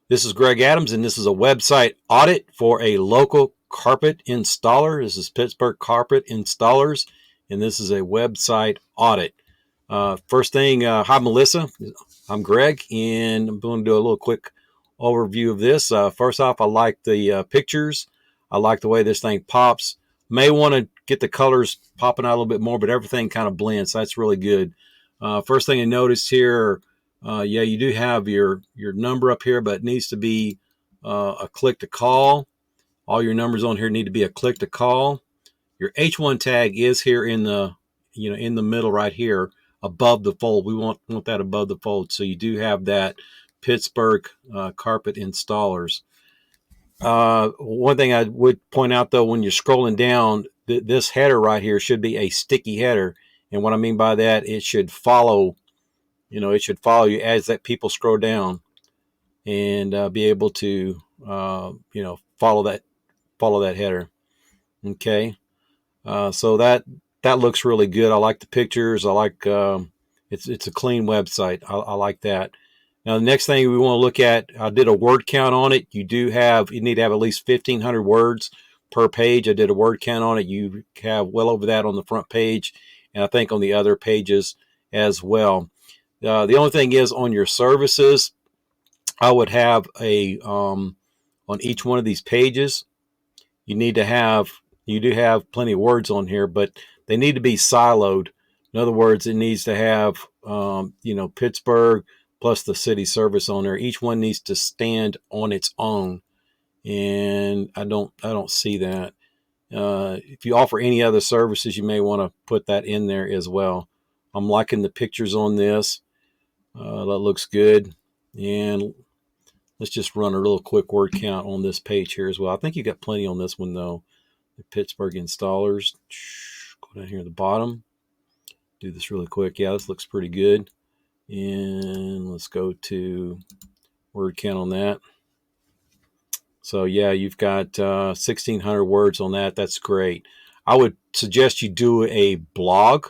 This is Greg Adams, and this is a website audit for a local carpet installer. This is Pittsburg Carpet Installers, and this is a website audit. First thing, hi Melissa, I'm Greg, and I'm going to do a little quick overview of this. First off, I like the pictures. I like the way this thing pops. May want to get the colors popping out a little bit more, but everything kind of blends. So that's really good. First thing I noticed here, yeah, you do have your number up here, but it needs to be a click to call. All your numbers on here need to be a click to call. Your H1 tag is here in the in the middle right here above the fold. We want that above the fold. So you do have that Pittsburg Carpet Installers. One thing I would point out though, when you're scrolling down, this header right here should be a sticky header. And what I mean by that, it should follow, it should follow you as that people scroll down and be able to, follow that header. Okay. So that looks really good. I like the pictures. I like, it's a clean website. I like that. Now, the next thing we want to look at, I did a word count on it. You need to have at least 1,500 words per page. I did a word count on it. You have well over that on the front page, and I think on the other pages as well. The only thing is on your services, I would have on each one of these pages, you do have plenty of words on here, but they need to be siloed. In other words, it needs to have, Pittsburgh plus the city service on there. Each one needs to stand on its own. And I don't see that. If you offer any other services, you may want to put that in there as well. I'm liking the pictures on this. That looks good. And let's just run a little quick word count on this page here as well. I think you got plenty on this one though. The Pittsburgh Installers. Go down here at the bottom. Do this really quick. Yeah, this looks pretty good. And let's go to word count on that. So yeah, you've got 1,600 words on that. That's great. I would suggest you do a blog.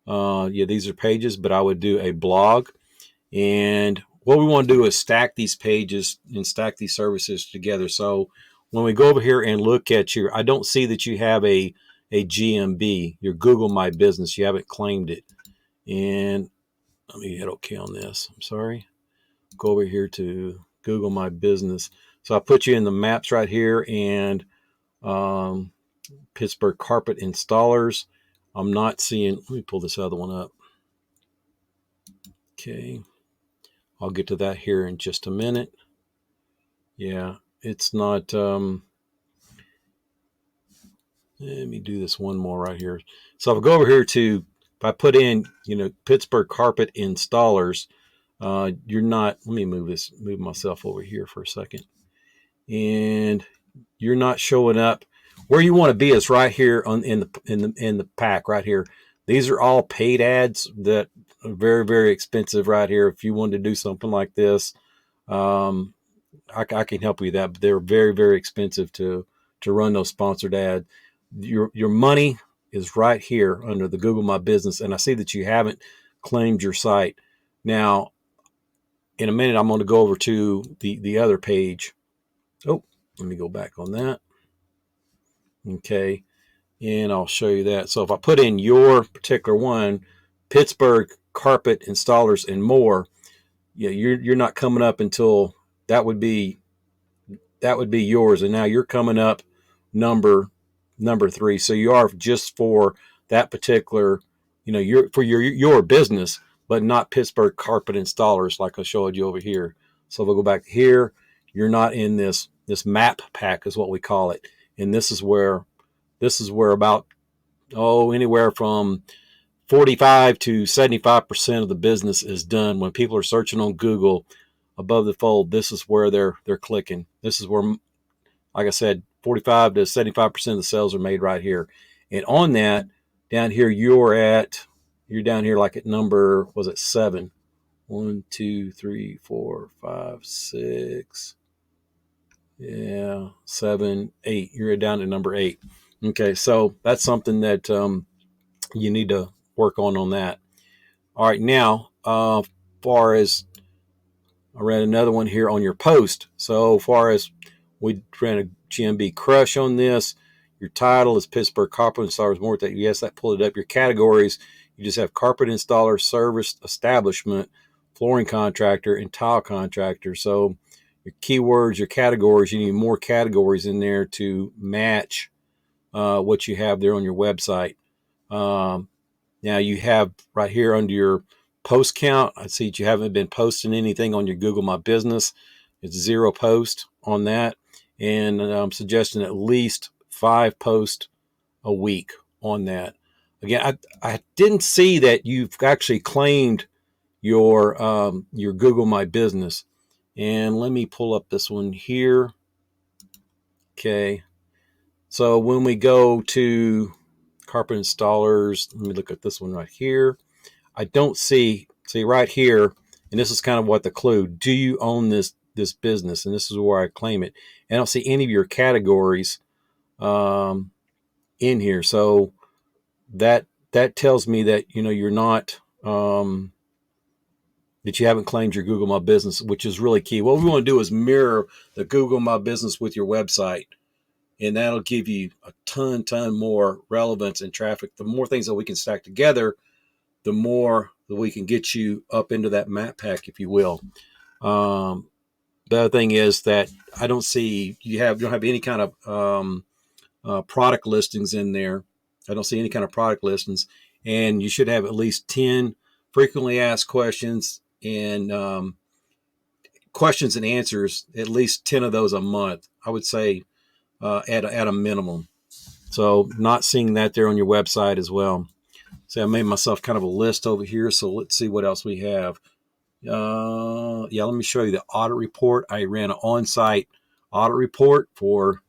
These are pages, but I would do a blog. And what we want to do is stack these pages and stack these services together. So when we go over here and look at I don't see that you have a GMB, your Google My Business. You haven't claimed it. And let me hit OK on this. I'm sorry. Go over here to Google My Business. So I put you in the maps right here and Pittsburgh Carpet Installers. I'm not seeing, let me pull this other one up. Okay. I'll get to that here in just a minute. Yeah, it's not, let me do this one more right here. So I'll go over here to, if I put in, Pittsburgh Carpet Installers, you're not, let me move myself over here for a second. And you're not showing up. Where you want to be is right here in the pack right here. These are all paid ads that are very, very expensive right here. If you wanted to do something like this, I can help you with that, but they're very, very expensive to run those sponsored ads. Your money is right here under the Google My Business, and I see that you haven't claimed your site. Now, in a minute, I'm going to go over to the other page. Oh, let me go back on that. Okay, and I'll show you that. So if I put in your particular one, Pittsburgh Carpet Installers and more, you're not coming up until that would be yours, and now you're coming up number 3. So you are just for that particular, your business, but not Pittsburgh Carpet Installers like I showed you over here. So if I go back here, you're not in this map pack is what we call it, and this is where about anywhere from 45 to 75% of the business is done. When people are searching on Google above the fold, this is where they're clicking. This is where, like I said, 45 to 75% of the sales are made right here. And on that, down here, you're down here like at number, was it 7? 1, 2, 3, 4, 5, 6. Yeah, 7, 8. You're down to number 8. Okay, so that's something that you need to work on that. All right, now, far as I ran another one here on your post. So far as we ran a GMB crush on this, your title is Pittsburgh Carpet Installers More. That yes, that pulled it up. Your categories, you just have carpet installer, service establishment, flooring contractor, and tile contractor. So your keywords, your categories, you need more categories in there to match what you have there on your website. Now you have right here under your post count, I see that you haven't been posting anything on your Google My Business. It's 0 post on that. And I'm suggesting at least 5 posts a week on that. Again, I didn't see that you've actually claimed your Google My Business. And let me pull up this one here. Okay. So when we go to carpet installers, let me look at this one right here. I don't see right here, and this is kind of what the clue. Do you own this business? And this is where I claim it. And I don't see any of your categories in here. So that tells me that you're not that you haven't claimed your Google My Business, which is really key. What we want to do is mirror the Google My Business with your website. And that'll give you a ton more relevance and traffic. The more things that we can stack together, the more that we can get you up into that map pack, if you will. The other thing is that I don't see you don't have any kind of product listings in there. I don't see any kind of product listings, and you should have at least 10 frequently asked questions and questions and answers. At least 10 of those a month, I would say, at a minimum. So not seeing that there on your website as well. So I made myself kind of a list over here. So let's see what else we have. Yeah, let me show you the audit report. I ran an on-site audit report for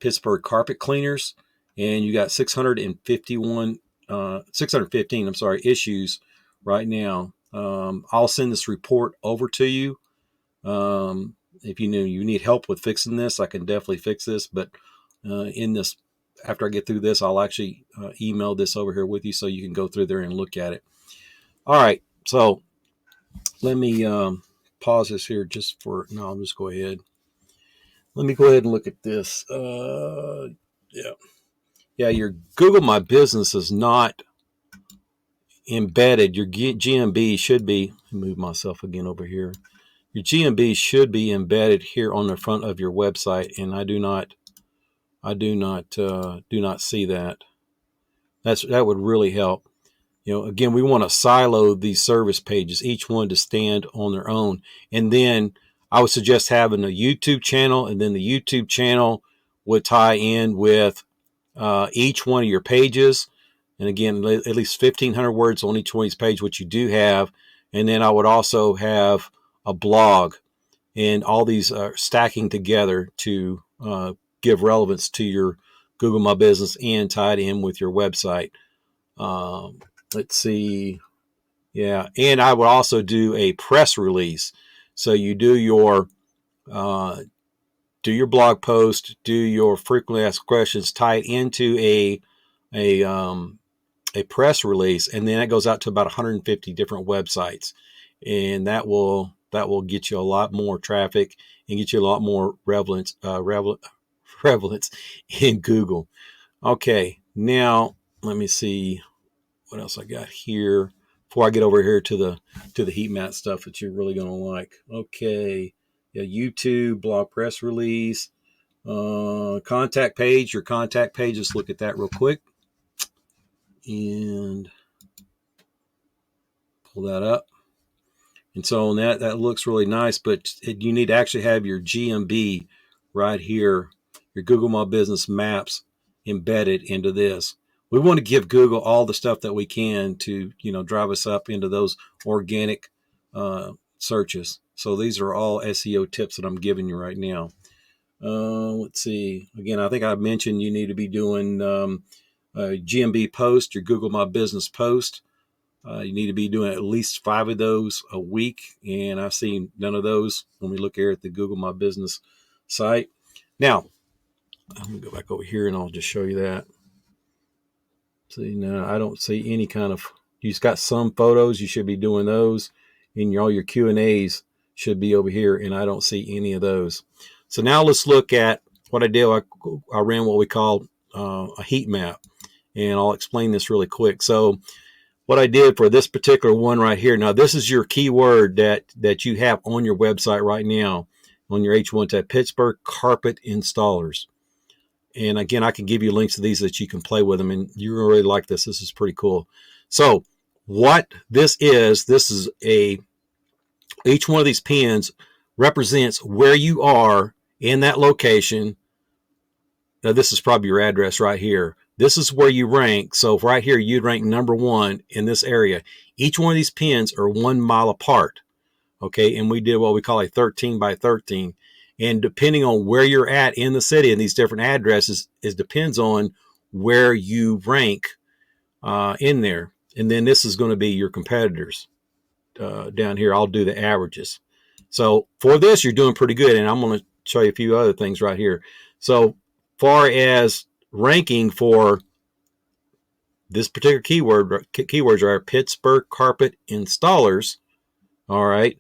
Pittsburgh carpet cleaners, and you got 615 issues right now. I'll send this report over to you. If you need help with fixing this, I can definitely fix this. But after I get through this, I'll actually email this over here with you so you can go through there and look at it. All right, so let me pause this here I'll just go ahead. Let me go ahead and look at this. Yeah, your Google My Business is not embedded. Your GMB should be, move myself again over here. Your GMB should be embedded here on the front of your website, and I do not see that. That would really help. Again, we want to silo these service pages, each one to stand on their own. And then I would suggest having a YouTube channel, and then the YouTube channel would tie in with each one of your pages. And again, at least 1,500 words on each one of these pages, which you do have. And then I would also have a blog, and all these are stacking together to give relevance to your Google My Business and tied in with your website. Let's see. Yeah. And I would also do a press release. So you do your blog post, do your frequently asked questions, tie it into a press release, and then it goes out to about 150 different websites, and that will get you a lot more traffic and get you a lot more relevance in Google. Okay, now let me see what else I got here before I get over here to the heat mat stuff that you're really going to like. Okay, yeah, YouTube, blog, press release, contact page. Your contact page. Let's look at that real quick and pull that up. And so on that looks really nice, but you need to actually have your GMB right here, your Google My Business maps embedded into this. We want to give Google all the stuff that we can to, drive us up into those organic searches. So these are all SEO tips that I'm giving you right now. Let's see. Again, I think I mentioned you need to be doing GMB post, your Google My Business post. You need to be doing at least 5 of those a week, and I've seen none of those when we look here at the Google My Business site. Now, I'm going to go back over here, and I'll just show you that. See, now I don't see any kind of, you've got some photos, you should be doing those, and all your Q&As should be over here, and I don't see any of those. So now let's look at what I did. I ran what we call a heat map, and I'll explain this really quick. So what I did for this particular one right here, now this is your keyword that you have on your website right now on your H1 tab, Pittsburg Carpet Installers. And again, I can give you links to these that you can play with them, and you're going to really like this. This is pretty cool. So what this is each one of these pins represents where you are in that location. Now, this is probably your address right here. This is where you rank. So right here, you'd rank number 1 in this area. Each one of these pins are 1 mile apart. Okay, and we did what we call a 13 by 13. And depending on where you're at in the city and these different addresses, it depends on where you rank in there. And then this is going to be your competitors down here. I'll do the averages. So for this, you're doing pretty good. And I'm going to show you a few other things right here. So far as ranking for this particular keywords are Pittsburg Carpet Installers. All right.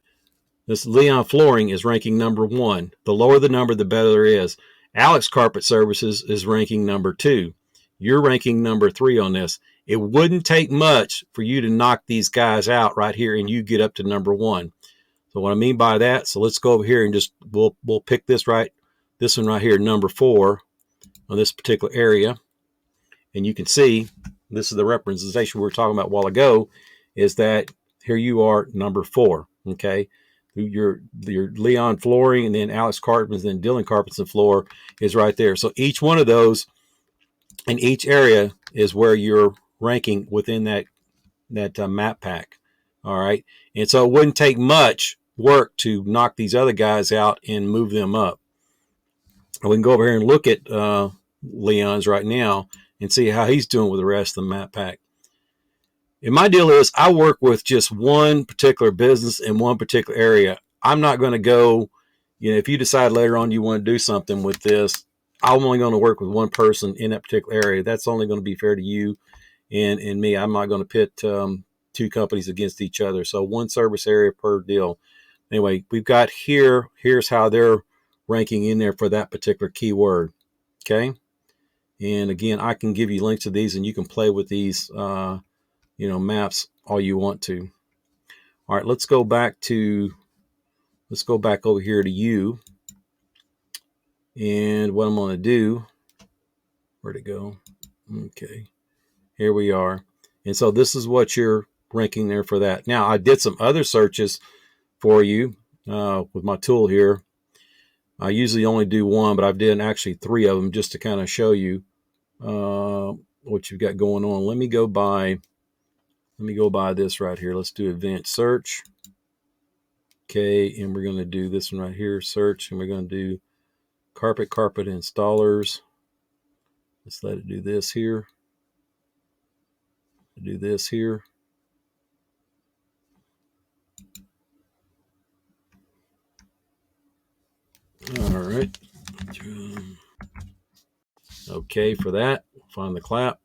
This Leon Flooring is ranking number 1. The lower the number, the better there is. Alex Carpet Services is ranking number 2. You're ranking number 3 on this. It wouldn't take much for you to knock these guys out right here and you get up to number 1. So what I mean by that, so let's go over here and just we'll pick this one right here, number 4 on this particular area. And you can see this is the representation we were talking about a while ago, is that here you are number 4. Okay. Your Leon Flooring, and then Alex Carpets, and then Dylan Carpets and Floor is right there. So each one of those in each area is where you're ranking within that map pack. All right. And so it wouldn't take much work to knock these other guys out and move them up. And we can go over here and look at Leon's right now and see how he's doing with the rest of the map pack. And my deal is I work with just one particular business in one particular area. I'm not going to go, if you decide later on you want to do something with this, I'm only going to work with one person in that particular area. That's only going to be fair to you and me. I'm not going to pit 2 companies against each other. So one service area per deal. Anyway, we've got here's how they're ranking in there for that particular keyword. Okay. And again, I can give you links to these and you can play with these, maps all you want to. All right, let's go back over here to you. And what I'm going to do, where'd it go? Okay, here we are. And so this is what you're ranking there for that. Now, I did some other searches for you with my tool here. I usually only do 1, but I've done actually 3 of them just to kind of show you what you've got going on. Let me go by this right here. Let's do advanced search. Okay, and we're going to do this one right here, search, and we're going to do carpet installers. Let's let it do this here. Do this here. All right. Okay, for that, find the clap.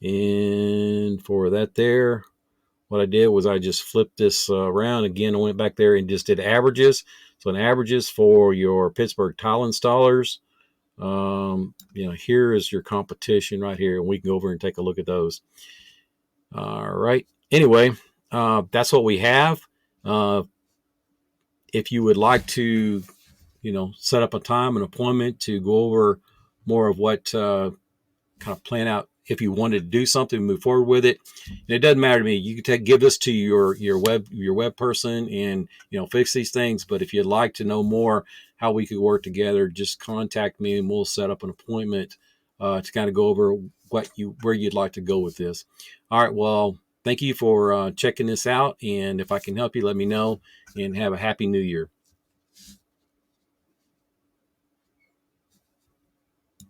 And for that there, what I did was I just flipped this around. Again, I went back there and just did averages. So an averages for your Pittsburg tile installers. Here is your competition right here. And we can go over and take a look at those. All right. Anyway, that's what we have. If you would like to, set up a time, an appointment to go over more of what kind of plan out if you wanted to do something, move forward with it. And it doesn't matter to me. You can give this to your web person and, fix these things. But if you'd like to know more how we could work together, just contact me and we'll set up an appointment to kind of go over where you'd like to go with this. All right. Well, thank you for checking this out. And if I can help you, let me know, and have a happy new year.